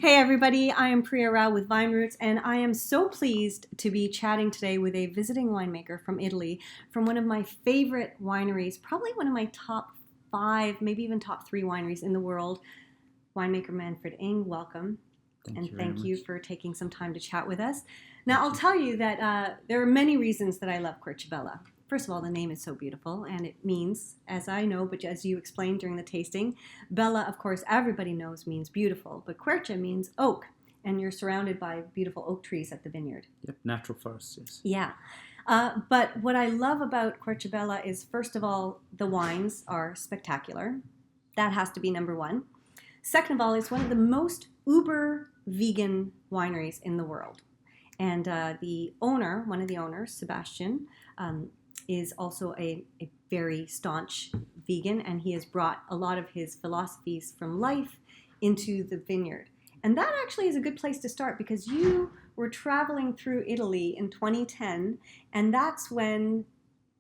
Hey everybody, I am Priya Rao with VineRoutes, and I am so pleased to be chatting today with a visiting winemaker from Italy, from one of my favorite wineries, probably one of my top 5, maybe even top 3 wineries in the world, winemaker Manfred Ing. Welcome. Thank you for taking some time to chat with us. Now, I'll tell you that there are many reasons that I love Querciabella. First of all, the name is so beautiful, and it means, as I know, but as you explained during the tasting, Bella, of course, everybody knows means beautiful, but Quercia means oak, and you're surrounded by beautiful oak trees at the vineyard. Yep, natural forest, yes. Yeah. But what I love about Querciabella is, first of all, the wines are spectacular. That has to be number one. Second of all, it's one of the most uber vegan wineries in the world. And one of the owners, Sebastian, is also a very staunch vegan, and he has brought a lot of his philosophies from life into the vineyard. And that actually is a good place to start, because you were traveling through Italy in 2010, and that's when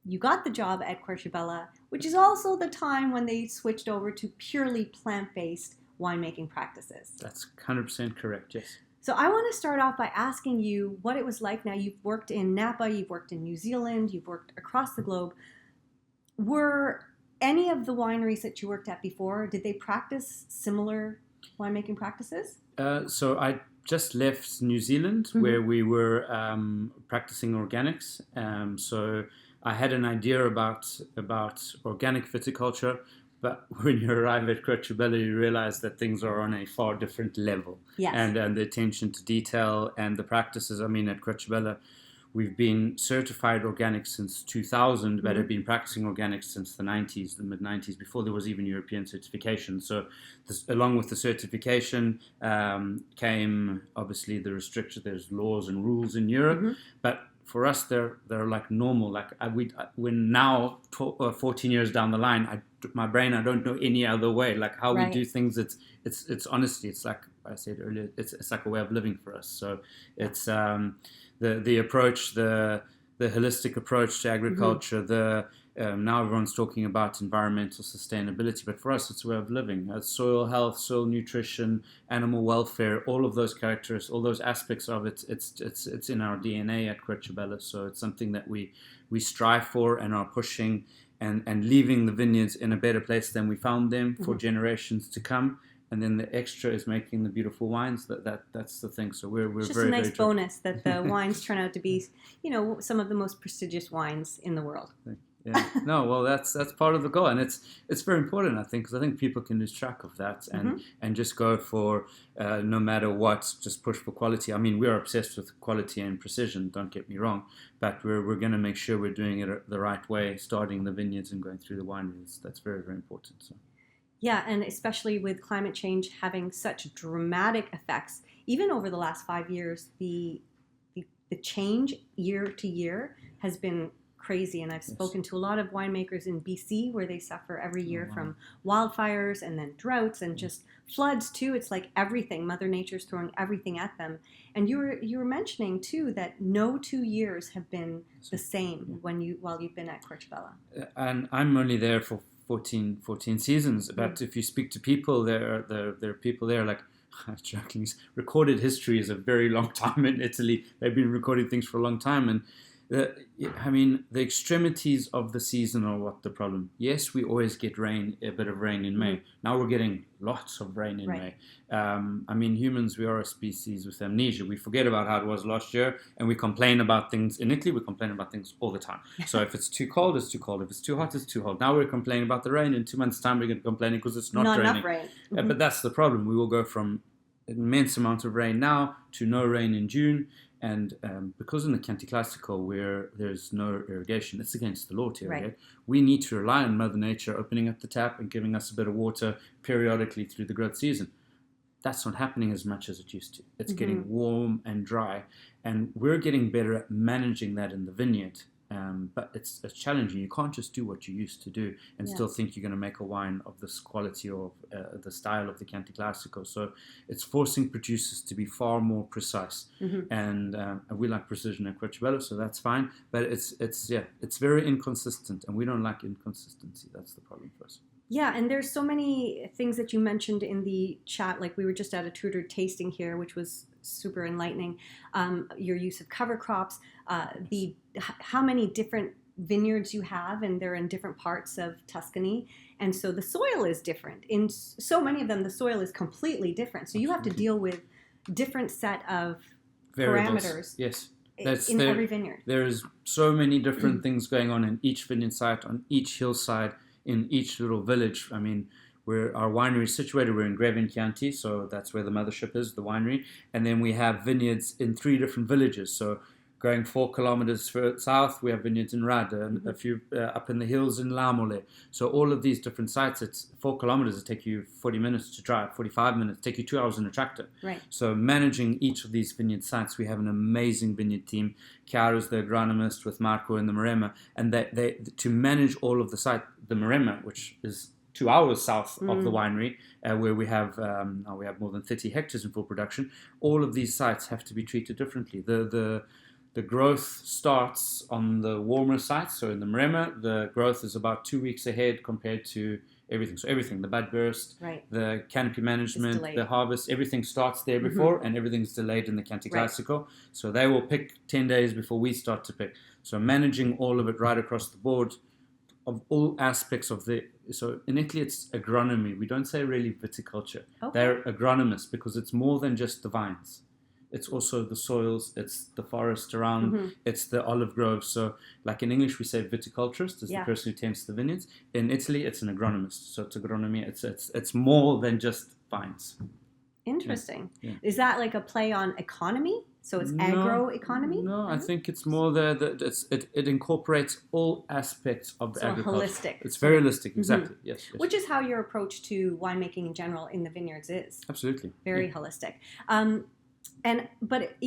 you got the job at Querciabella, which is also the time when they switched over to purely plant-based winemaking practices. That's 100% correct, yes. So I want to start off by asking you what it was like. Now, you've worked in Napa, you've worked in New Zealand, you've worked across the globe. Were any of the wineries that you worked at before, did they practice similar winemaking practices? So I just left New Zealand, where we were practicing organics. So I had an idea about organic viticulture. But when you arrive at Querciabella, you realize that things are on a far different level. Yes. And the attention to detail and the practices. I mean, at Querciabella, we've been certified organic since 2000, but have been practicing organics since the 90s, the mid-90s, before there was even European certification. So along with the certification came, obviously, the restriction. There's laws and rules in Europe, but for us, they're like normal. Like when now, 14 years down the line, my brain, I don't know any other way. Like how we do things, it's honestly, it's like I said earlier, it's like a way of living for us. So it's the approach, the holistic approach to agriculture. Now everyone's talking about environmental sustainability, but for us, it's a way of living. Soil health, soil nutrition, animal welfare, all of those characteristics, all those aspects of it, it's in our DNA at Querciabella. So it's something that we strive for and are pushing, and leaving the vineyards in a better place than we found them for generations to come. And then the extra is making the beautiful wines. That's the thing. So we're just very, a nice very bonus that the wines turn out to be, some of the most prestigious wines in the world. Yeah. No, well, that's part of the goal, and it's very important, I think, because I think people can lose track of that and just go for no matter what, just push for quality. I mean, we're obsessed with quality and precision. Don't get me wrong, but we're going to make sure we're doing it the right way, starting the vineyards and going through the wineries. That's very, very important. So. Yeah, and especially with climate change having such dramatic effects, even over the last 5 years, the change year to year has been crazy. And I've spoken to a lot of winemakers in BC, where they suffer every year from wildfires and then droughts and just floods too. It's like everything. Mother Nature's throwing everything at them. And you were mentioning too that no 2 years have been the same while you've been at Querciabella. And I'm only there for 14 seasons. But if you speak to people, there are people there like, recorded history is a very long time in Italy. They've been recording things for a long time, and the extremities of the season are what the problem. Yes, we always get a bit of rain in May. Now we're getting lots of rain in May. Humans, we are a species with amnesia. We forget about how it was last year, and we complain about things. In Italy, we complain about things all the time. So if it's too cold, it's too cold. If it's too hot, it's too hot. Now we're complaining about the rain. In 2 months' time, we're going to complain because it's not raining. Enough rain. But that's the problem. We will go from an immense amount of rain now to no rain in June. And because in the Chianti Classico, where there's no irrigation, it's against the law to irrigate. We need to rely on Mother Nature opening up the tap and giving us a bit of water periodically through the growth season. That's not happening as much as it used to. It's getting warm and dry. And we're getting better at managing that in the vineyard. But it's challenging. You can't just do what you used to do and still think you're going to make a wine of this quality or the style of the Chianti Classico. So it's forcing producers to be far more precise. And we like precision at Querciabella, so that's fine. But it's very inconsistent, and we don't like inconsistency. That's the problem for us. Yeah, and there's so many things that you mentioned in the chat. Like we were just at a Tudor tasting here, which was super enlightening. Your use of cover crops, how many different vineyards you have, and they're in different parts of Tuscany, and so the soil is different. In so many of them, the soil is completely different. So you have to deal with different set of Variables. parameters. Yes. In every vineyard. There's so many different things going on in each vineyard site, on each hillside, in each little village. I mean, where our winery is situated, we're in Grevin Chianti, so that's where the mothership is, the winery. And then we have vineyards in 3 different villages. So going 4 kilometers south, we have vineyards in Rada, and a few up in the hills in Lamole. So all of these different sites, it's 4 kilometers, it take you 40 minutes to drive, 45 minutes, take you 2 hours in a tractor. Right. So managing each of these vineyard sites, we have an amazing vineyard team. Chiara's the agronomist with Marco in the Maremma, and they to manage all of the site, the Maremma, which is 2 hours south of the winery, where we have more than 30 hectares in full production. All of these sites have to be treated differently. The growth starts on the warmer sites. So in the Maremma, the growth is about 2 weeks ahead compared to everything. So everything, the bud burst, the canopy management, the harvest, everything starts there before, and everything's delayed in the Chianti Classico. So they will pick 10 days before we start to pick. So managing all of it right across the board of all aspects of so in Italy it's agronomy. We don't say really viticulture. They're agronomists because it's more than just the vines. It's also the soils, it's the forest around, it's the olive groves. So like in English we say viticulturist is the person who tends the vineyards. In Italy it's an agronomist. So it's agronomy, it's more than just vines. Interesting. Yeah. Is that like a play on economy? So it's agroeconomy? No, I think it's more it incorporates all aspects of agriculture. Holistic. It's very holistic, exactly. Yes. Which is how your approach to winemaking in general in the vineyards is. Absolutely. Very holistic. But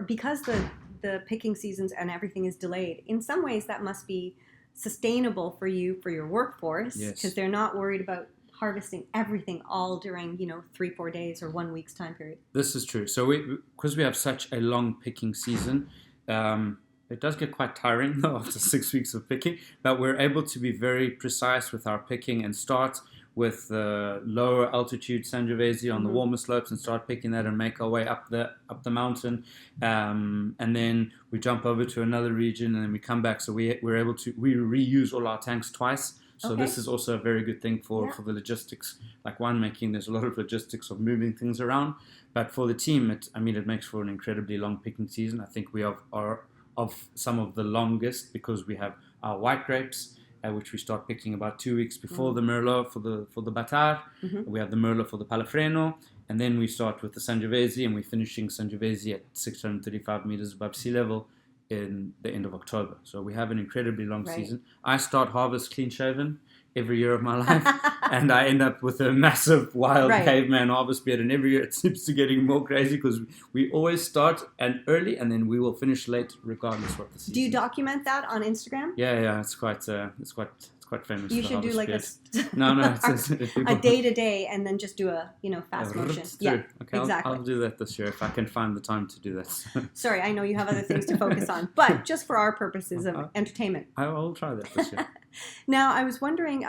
because the picking seasons and everything is delayed, in some ways that must be sustainable for you, for your workforce, because they're not worried about harvesting everything all during 3-4 days or 1 week's time period. This is true. So because we have such a long picking season, it does get quite tiring after 6 weeks of picking, but we're able to be very precise with our picking and start with lower altitude Sangiovese on the warmer slopes and start picking that and make our way up the mountain, and then we jump over to another region and then we come back. So we reuse all our tanks twice. So this is also a very good thing for the logistics. Like winemaking, there's a lot of logistics of moving things around, but for the team, it makes for an incredibly long picking season. I think we are of some of the longest because we have our white grapes, which we start picking about 2 weeks before the Merlot for the Batar. We have the Merlot for the Palafreno, and then we start with the Sangiovese, and we're finishing Sangiovese at 635 meters above sea level in the end of October. So we have an incredibly long season. I start harvest clean shaven every year of my life, and I end up with a massive wild caveman harvest beard, and every year it seems to getting more crazy because we always start early and then we will finish late regardless what the season. Do you document that on Instagram? Yeah, it's quite famous. You should do like a a day-to-day and then just do a fast motion. Yeah, okay, exactly. I'll do that this year if I can find the time to do that. Sorry, I know you have other things to focus on, but just for our purposes of entertainment. I will try that this year. Now, I was wondering,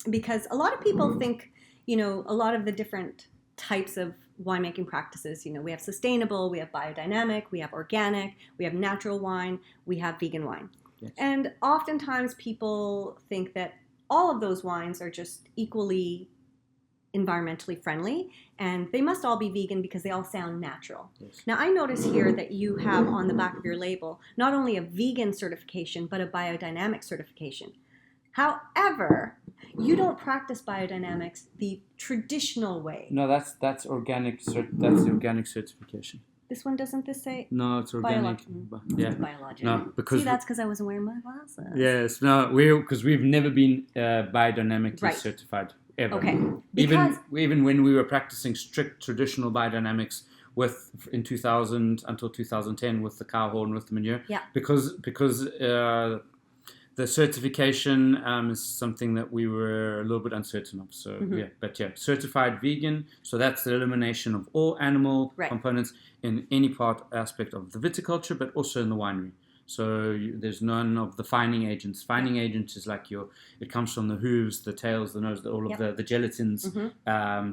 because a lot of people think, a lot of the different types of winemaking practices, we have sustainable, we have biodynamic, we have organic, we have natural wine, we have vegan wine. Yes. And oftentimes people think that all of those wines are just equally environmentally friendly and they must all be vegan because they all sound natural. Yes. Now, I notice here that you have on the back of your label not only a vegan certification, but a biodynamic certification. However, you don't practice biodynamics the traditional way. No, that's organic. That's the organic certification. This one doesn't this say? No, it's organic. It's biological. No, because that's because I wasn't wearing my glasses. Yes, no, because we've never been biodynamically certified ever. Okay. Even when we were practicing strict traditional biodynamics in 2000 until 2010 with the cow horn, with the manure. Yeah. Because the certification is something that we were a little bit uncertain of. So certified vegan. So that's the elimination of all animal components in any aspect of the viticulture, but also in the winery. So there's none of the fining agents. Fining agent is like it comes from the hooves, the tails, the nose, all of the gelatins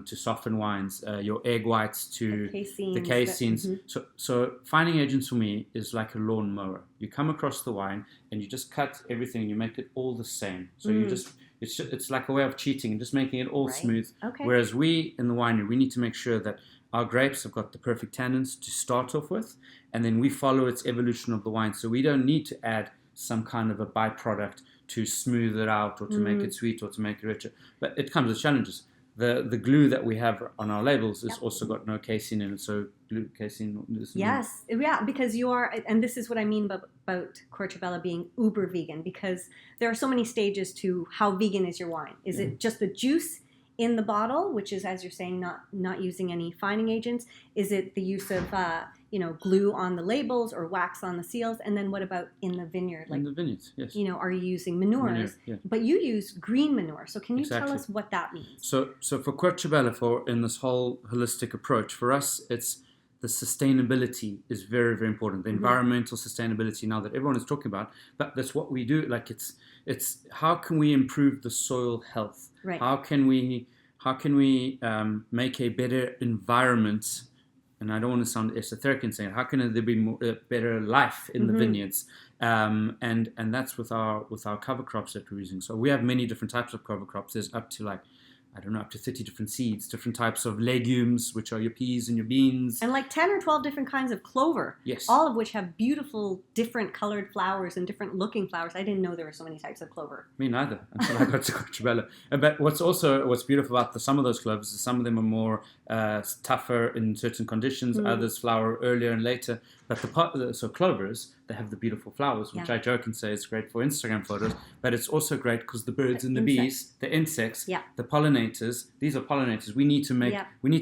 to soften wines, your egg whites to the caseins. So fining agents for me is like a lawnmower. You come across the wine and you just cut everything and you make it all the same. So you just, it's like a way of cheating and just making it all smooth. Okay. Whereas we in the winery, we need to make sure that our grapes have got the perfect tannins to start off with, and then we follow its evolution of the wine. So we don't need to add some kind of a byproduct to smooth it out or to make it sweet or to make it richer. But it comes with challenges. The glue that we have on our labels has also got no casein in it. So glue, casein. Yes, yeah, because you are, and this is what I mean about Querciabella being uber vegan, because there are so many stages to how vegan is your wine. Is it just the juice in the bottle, which is, as you're saying, not using any fining agents? Is it the use of glue on the labels or wax on the seals? And then what about in the vineyard? Like, in the vineyards, yes. Are you using manures? But you use green manure. So can you tell us what that means? So for Querciabella, in this whole holistic approach, for us, it's the sustainability is very, very important. The environmental sustainability now that everyone is talking about, but that's what we do. Like it's how can we improve the soil health? Right. How can we make a better environment? And I don't want to sound esoteric in saying, how can there be better life in the vineyards? And that's with our cover crops that we're using. So we have many different types of cover crops. There's up to up to 30 different seeds, different types of legumes, which are your peas and your beans. And like 10 or 12 different kinds of clover. Yes. All of which have beautiful, different colored flowers and different looking flowers. I didn't know there were so many types of clover. Me neither, until I got to Querciabella. But what's beautiful about some of those clovers is some of them are more tougher in certain conditions. Others flower earlier and later. But so clovers, they have the beautiful flowers, which I joke and say is great for Instagram photos. But it's also great because the birds and the bees, the insects, the pollinators, these are pollinators. We need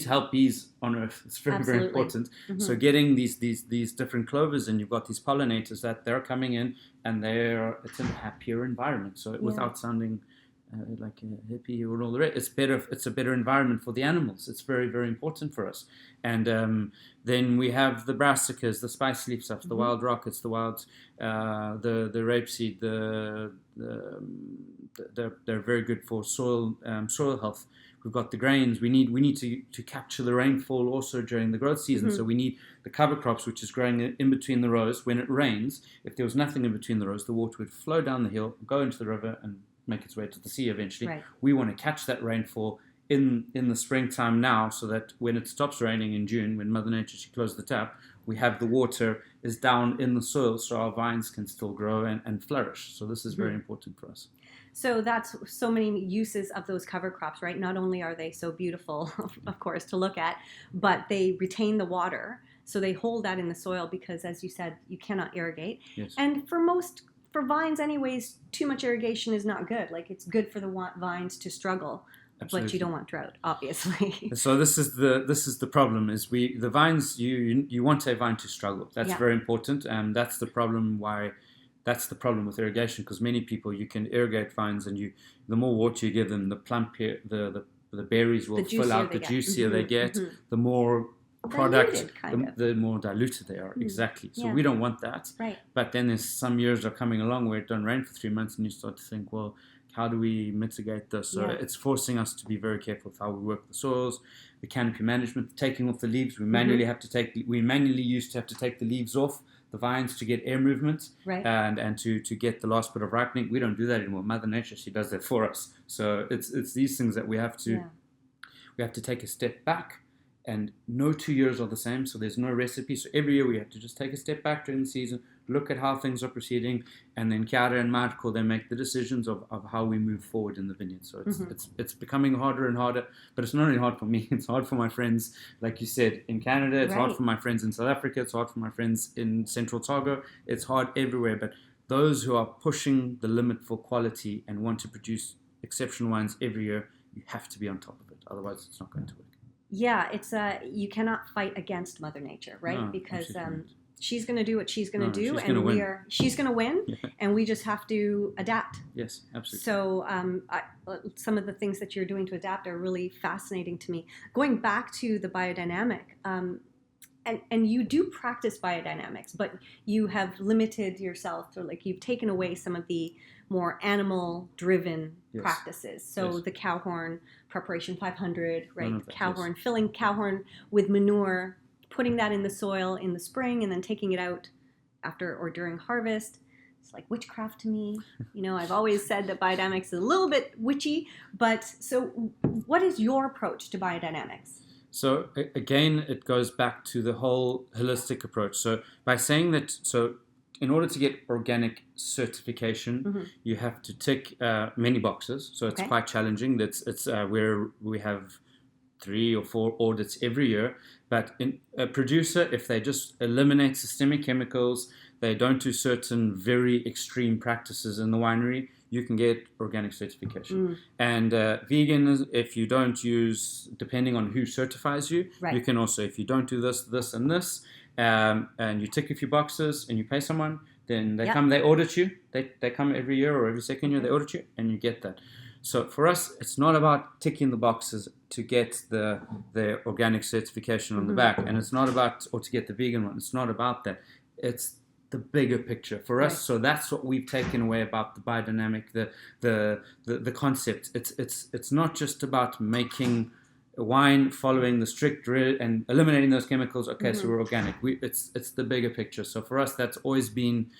to help bees on Earth. It's very, very important. So getting these different clovers, and you've got these pollinators that they're coming in, and it's a happier environment. So without sounding like a hippie or all the rest, it's a better environment for the animals. It's very, very important for us. And then we have the brassicas, the spice leaf stuff, the wild rockets, the wild the rapeseed, they're very good for soil health. We've got the grains. We need to capture the rainfall also during the growth season. So we need the cover crops, which is growing in between the rows. When it rains, if there was nothing in between the rows, the water would flow down the hill, go into the river, and make its way to the sea eventually. Right. We want to catch that rainfall in the springtime now, so that when it stops raining in June, when Mother Nature, she closed the tap, we have the water is down in the soil, so our vines can still grow and flourish. So this is very important for us. So that's so many uses of those cover crops, right? Not only are they so beautiful, of course, to look at, but they retain the water. So they hold that in the soil because, as you said, you cannot irrigate. Yes. And for vines anyways, too much irrigation is not good. Like, it's good for the vines to struggle. Absolutely. But you don't want drought, obviously. So this is the problem: is the vines, you want a vine to struggle. That's very important, and that's the problem. That's the problem with irrigation, because many people, you can irrigate vines, and the more water you give them, the plumpier the berries will fill out. The juicier they get, the more product, the more diluted they are. Exactly. So we don't want that. Right. But then there's some years are coming along where it don't rain for 3 months, and you start to think, well, how do we mitigate this? So it's forcing us to be very careful with how we work the soils, the canopy management, taking off the leaves. We manually used to have to take the leaves off the vines to get air movement, and to get the last bit of ripening. We don't do that anymore. Mother Nature, she does that for us. So it's these things that we have to take a step back. And no 2 years are the same, so there's no recipe. So every year we have to just take a step back during the season, look at how things are proceeding, and then Chiara and Marco, they make the decisions of how we move forward in the vineyard. So it's becoming harder and harder, but it's not only hard for me, it's hard for my friends, like you said, in Canada, it's hard for my friends in South Africa, it's hard for my friends in Central Otago, it's hard everywhere. But those who are pushing the limit for quality and want to produce exceptional wines every year, you have to be on top of it, otherwise it's not going to work. Yeah, it's you cannot fight against Mother Nature, right? No, because she's going to do what she's going to do, and she's going to win, and we just have to adapt. Yes, absolutely. So some of the things that you're doing to adapt are really fascinating to me. Going back to the biodynamic, and you do practice biodynamics, but you have limited yourself, or like you've taken away some of the more animal-driven practices. So the cow horn preparation 500, right? Cow horn, filling cow horn with manure, putting that in the soil in the spring, and then taking it out after or during harvest. It's like witchcraft to me. I've always said that biodynamics is a little bit witchy, but so what is your approach to biodynamics? So again, it goes back to the whole holistic approach. So by saying that, in order to get organic certification, you have to tick many boxes. So it's quite challenging. It's where we have 3 or 4 audits every year. But a producer, if they just eliminate systemic chemicals, they don't do certain very extreme practices in the winery, you can get organic certification. And vegan, if you don't use, depending on who certifies you, you can also, if you don't do this, this, and this, and you tick a few boxes and you pay someone, then they come, they audit you. They come every year or every second year, they audit you, and you get that. So for us, it's not about ticking the boxes to get the organic certification on the back, and it's not about, or to get the vegan one. It's not about that. It's the bigger picture for us. So that's what we've taken away about the biodynamic, the concept. It's not just about making a wine following the strict and eliminating those chemicals. Okay, so we're organic. It's the bigger picture. So for us, that's always been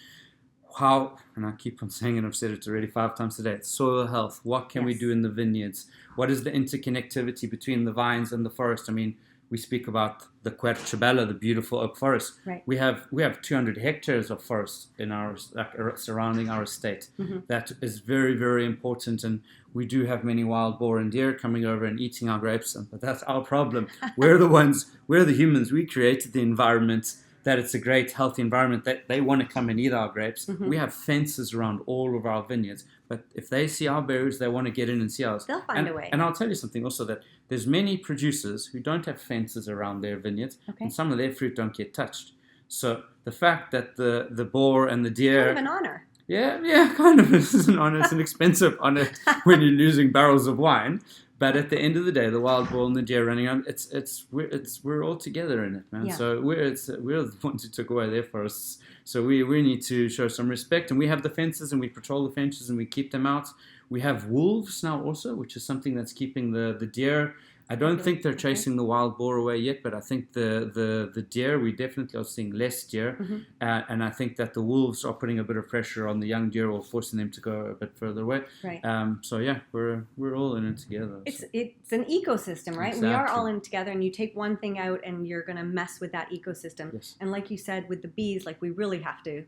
how, and I keep on saying it, I've said it already 5 times today, it's soil health. What can we do in the vineyards? What is the interconnectivity between the vines and the forest? I mean, we speak about the Querciabella, the beautiful oak forest. We have 200 hectares of forest in our surrounding our estate. That is very, very important, and we do have many wild boar and deer coming over and eating our grapes, but that's our problem. We're the humans. We created the environment, that it's a great, healthy environment, that they want to come and eat our grapes. We have fences around all of our vineyards, but if they see our berries, they want to get in and see ours. They'll find a way. And I'll tell you something also, that there's many producers who don't have fences around their vineyards, and some of their fruit don't get touched. So the fact that the boar and the deer... Kind of an honor. Yeah, kind of. This is an honor. It's an expensive honor when you're losing barrels of wine. But at the end of the day, the wild boar and the deer running around, we're all together in it, man. So we're the ones who took away their forests. So we need to show some respect, and we have the fences, and we patrol the fences, and we keep them out. We have wolves now also, which is something that's keeping the deer. I don't think they're chasing the wild boar away yet, but I think the deer, we definitely are seeing less deer. And I think that the wolves are putting a bit of pressure on the young deer, or forcing them to go a bit further away. So yeah, we're all in it together. It's an ecosystem, right? Exactly. We are all in it together, and you take one thing out and you're going to mess with that ecosystem. And like you said, with the bees, like we really have to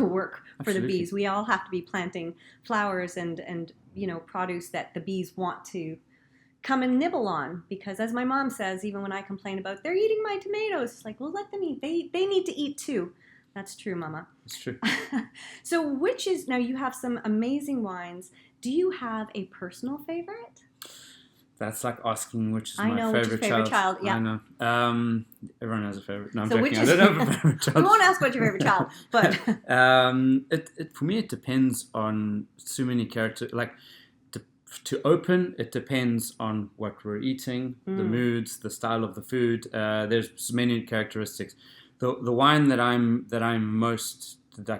work for the bees. We all have to be planting flowers and produce that the bees want to come and nibble on, because as my mom says, even when I complain about they're eating my tomatoes, it's like, well, let them eat. They need to eat too. That's true, Mama. It's true. So now you have some amazing wines. Do you have a personal favorite? That's like asking which is my favorite child. Yeah. I know. Everyone has a favorite. No, I'm joking. I don't have a favorite child. We won't ask about your favorite child, but for me, it depends on so many characters. Like, to open, it depends on what we're eating, the moods, the style of the food. There's many characteristics. The wine that I'm most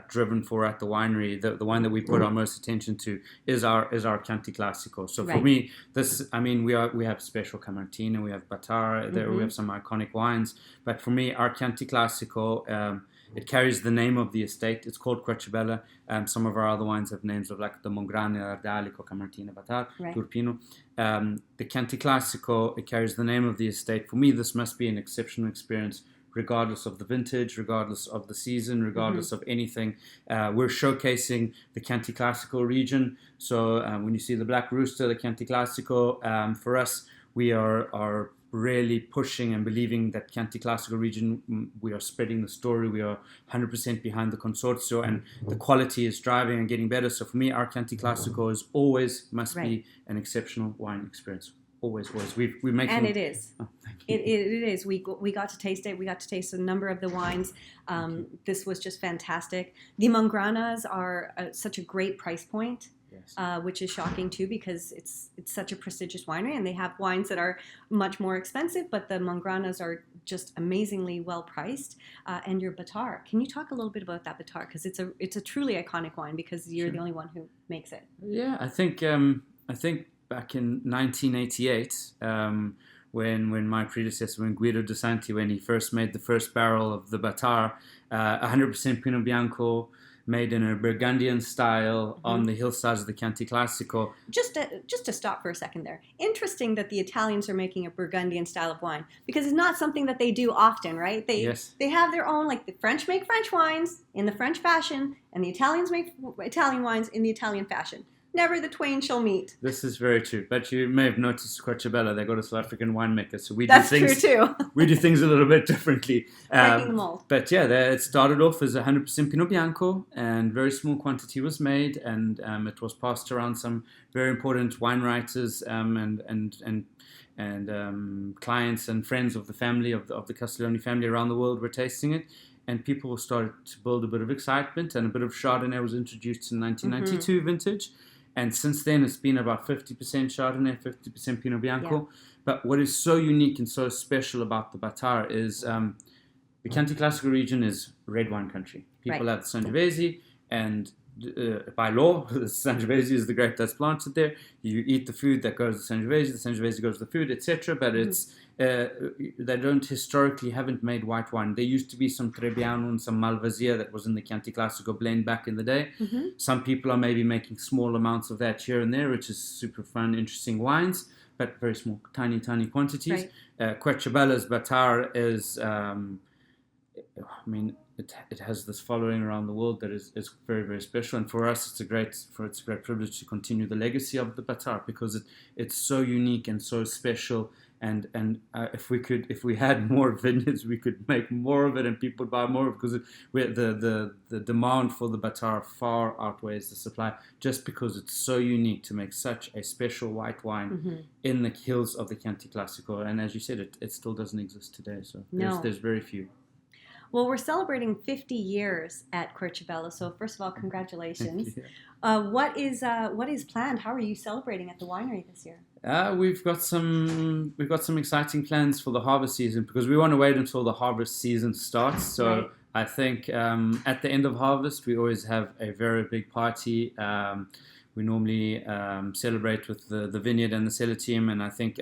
driven for at the winery, the wine that we put our most attention to is our Chianti Classico. So for me, we have special Camartina, we have Batara, we have some iconic wines. But for me, our Chianti Classico, it carries the name of the estate. It's called Querciabella. Some of our other wines have names of like the Mongrane, Ardalico, Camartina, Batar, Turpino. The Chianti Classico, it carries the name of the estate. For me, this must be an exceptional experience, regardless of the vintage, regardless of the season, regardless of anything. We're showcasing the Chianti Classico region. So when you see the Black Rooster, the Chianti Classico, for us, we are really pushing and believing that Chianti Classico region, we are spreading the story. We are 100% behind the Consorzio, and the quality is driving and getting better. So for me, our Chianti Classico must be an exceptional wine experience. Always. We make and it is. Oh, it is. We got to taste it. We got to taste a number of the wines. This was just fantastic. The Mongranas are such a great price point. Yes. which is shocking too because it's such a prestigious winery, and they have wines that are much more expensive, but the Mangranas are just amazingly well priced. And your Batar, can you talk a little bit about that Batar, because it's a truly iconic wine because you're Sure. the only one who makes it. Yeah, I think back in 1988, when my predecessor, when Guido De Santi, when he first made the first barrel of the Batar, 100% Pinot Bianco, made in a Burgundian style on the hillsides of the Chianti Classico. Just to stop for a second there. Interesting that the Italians are making a Burgundian style of wine, because it's not something that they do often, right? Yes. They have their own, like the French make French wines in the French fashion, and the Italians make Italian wines in the Italian fashion. Never the twain shall meet. This is very true. But you may have noticed Querciabella, they got a South African winemaker, so That's true too. we do things a little bit differently. Breaking the mold. But yeah, it started off as 100% Pinot Bianco, and very small quantity was made, and it was passed around some very important wine writers and clients and friends of the family, of the Castiglione family around the world were tasting it. And people started to build a bit of excitement, and a bit of Chardonnay was introduced in 1992 vintage. And since then, it's been about 50% Chardonnay, 50% Pinot Bianco. Yeah. But what is so unique and so special about the Batar is the Chianti Classico region is red wine country. People have the Sangiovese, and by law, the Sangiovese is the grape that's planted there. You eat the food that goes to the Sangiovese goes to the food, etc. But it's they haven't made white wine. There used to be some Trebbiano and some Malvasia that was in the Chianti Classico blend back in the day. Some people are maybe making small amounts of that here and there, which is super fun, interesting wines, but very small, tiny quantities. Querciabella's Batar is, it has this following around the world that is very, very special, and for us it's a great privilege to continue the legacy of the Batar, because it's so unique and so special. And if we had more vineyards, we could make more of it, and people would buy more, because the demand for the Batar far outweighs the supply, just because it's so unique to make such a special white wine in the hills of the Chianti Classico. And as you said, it still doesn't exist today. So there's very few. Well, we're celebrating 50 years at Querciabella, so first of all, congratulations. What is planned? How are you celebrating at the winery this year? We've got some exciting plans for the harvest season, because we want to wait until the harvest season starts. So I think at the end of harvest, we always have a very big party. We normally celebrate with the vineyard and the cellar team, and I think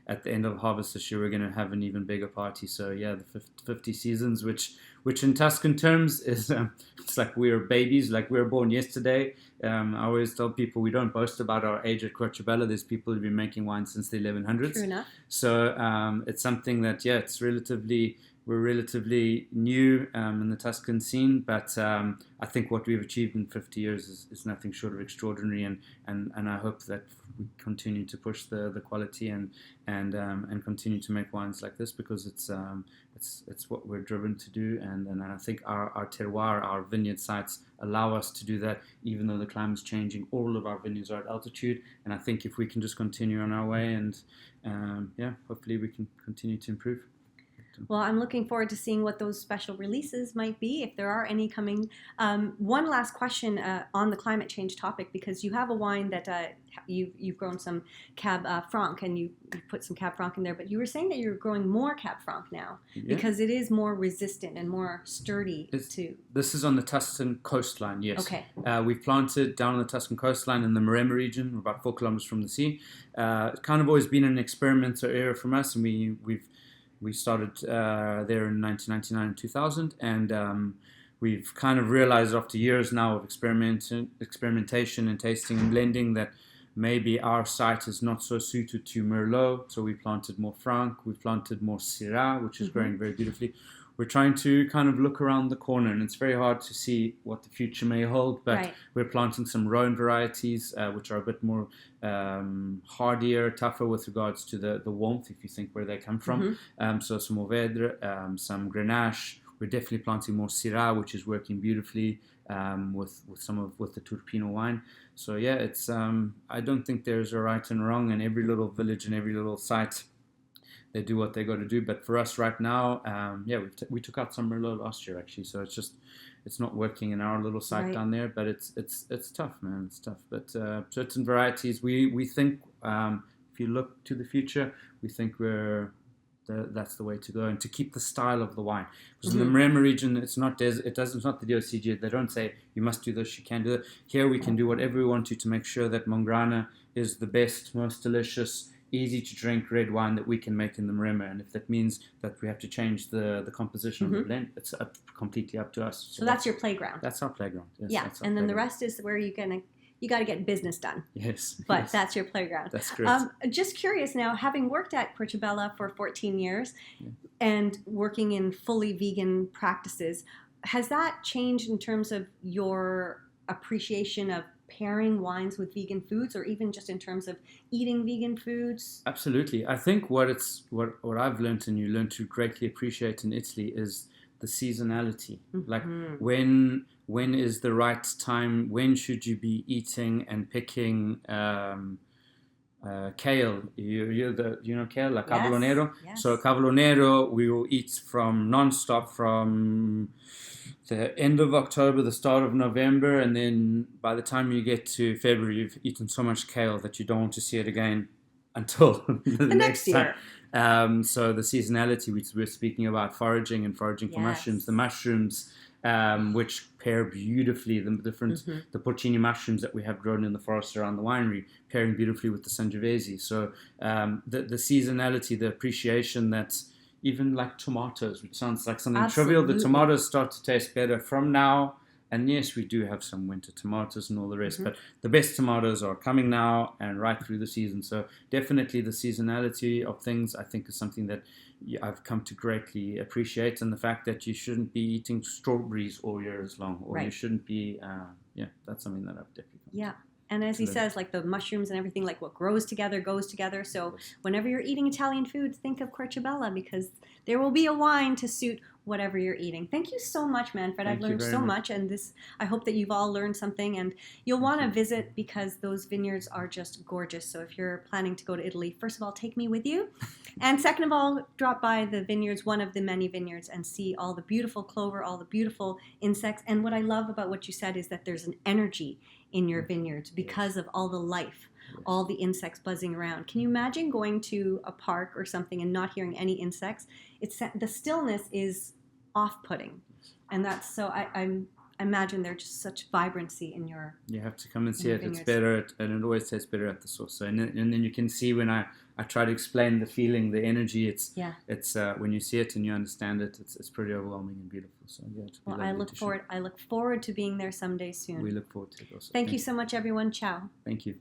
at the end of harvest this year, we're going to have an even bigger party. So yeah, the 50 seasons, which in Tuscan terms is it's like we're babies, like we were born yesterday. I always tell people we don't boast about our age at Querciabella. There's people who've been making wine since the 1100s. True enough. So it's something that we're relatively new in the Tuscan scene, but I think what we've achieved in 50 years is nothing short of extraordinary, and I hope that we continue to push the quality and continue to make wines like this, because it's what we're driven to do, and I think our terroir, our vineyard sites allow us to do that, even though the climate's changing. All of our vineyards are at altitude, and I think if we can just continue on our way, and hopefully we can continue to improve. Well, I'm looking forward to seeing what those special releases might be, if there are any coming. One last question on the climate change topic, because you have a wine that you've grown some Cab Franc, and you put some Cab Franc in there, but you were saying that you're growing more Cab Franc now, because it is more resistant and more sturdy too. This is on the Tuscan coastline, yes. Okay. We've planted down on the Tuscan coastline in the Maremma region. We're about 4 kilometers from the sea. It's kind of always been an experimental area from us, and we started there in 1999 and 2000, and we've kind of realized after years now of experimentation and tasting and blending that maybe our site is not so suited to Merlot, so we planted more Franc, we planted more Syrah, which is growing very beautifully. We're trying to kind of look around the corner, and it's very hard to see what the future may hold, but we're planting some Rhone varieties, which are a bit more hardier, tougher with regards to the warmth, if you think where they come from. So some Mourvèdre, some Grenache. We're definitely planting more Syrah, which is working beautifully with the Turpino wine. So yeah, it's I don't think there's a right and wrong, and every little village and every little site, they do what they got to do. But for us right now, we took out some Merlot last year actually. So it's just it's not working in our little site Right. down there. But it's tough, man. It's tough. But certain varieties, we think if you look to the future, we think that's the way to go, and to keep the style of the wine. Because in the Maremma region, it's not it's not the DOCG. They don't say you must do this, you can't do that. Here we can do whatever we want to make sure that Mongrana is the best, most delicious, easy to drink red wine that we can make in the Maremma. And if that means that we have to change the composition of the blend, it's completely up to us. So that's your playground. That's our playground. Yes, yeah, that's our and then the playground. rest is where you got to get business done. Yes. But yes. that's your playground. That's great. Just curious now, having worked at Querciabella for 14 years and working in fully vegan practices, has that changed in terms of your appreciation of pairing wines with vegan foods, or even just in terms of eating vegan foods? Absolutely. I think what I've learned, and you learn to greatly appreciate in Italy, is the seasonality. Like when is the right time? When should you be eating and picking kale? You know kale, like cavolo nero. Yes. So cavolo nero we will eat from non-stop from the end of October, the start of November, and then by the time you get to February, you've eaten so much kale that you don't want to see it again until the next year. Time. So the seasonality, we're speaking about foraging for mushrooms, the mushrooms which pair beautifully, the different the porcini mushrooms that we have grown in the forest around the winery, pairing beautifully with the Sangiovese. So the seasonality, the appreciation that's even like tomatoes, which sounds like something trivial. The tomatoes start to taste better from now. And yes, we do have some winter tomatoes and all the rest, but the best tomatoes are coming now and right through the season. So definitely the seasonality of things, I think, is something that I've come to greatly appreciate. And the fact that you shouldn't be eating strawberries all year as long, or you shouldn't be, that's something that I've definitely come to. And as he says, like the mushrooms and everything, like what grows together goes together. So whenever you're eating Italian food, think of Querciabella, because there will be a wine to suit whatever you're eating. Thank you so much, Manfred. I've learned so much, and I hope that you've all learned something, and you'll want to visit because those vineyards are just gorgeous. So if you're planning to go to Italy, first of all, take me with you. And second of all, drop by the vineyards, one of the many vineyards, and see all the beautiful clover, all the beautiful insects. And what I love about what you said is that there's an energy in your vineyards because of all the life, all the insects buzzing around. Can you imagine going to a park or something and not hearing any insects? The stillness is off-putting, and that's so. I imagine there's just such vibrancy in your. You have to come and see it. It's better, and it always tastes better at the source. So, and then you can see when I try to explain the feeling, the energy. It's when you see it and you understand it, it's pretty overwhelming and beautiful. So well, I look forward to being there someday soon. We look forward to it also. Thank you so much, everyone. Ciao. Thank you.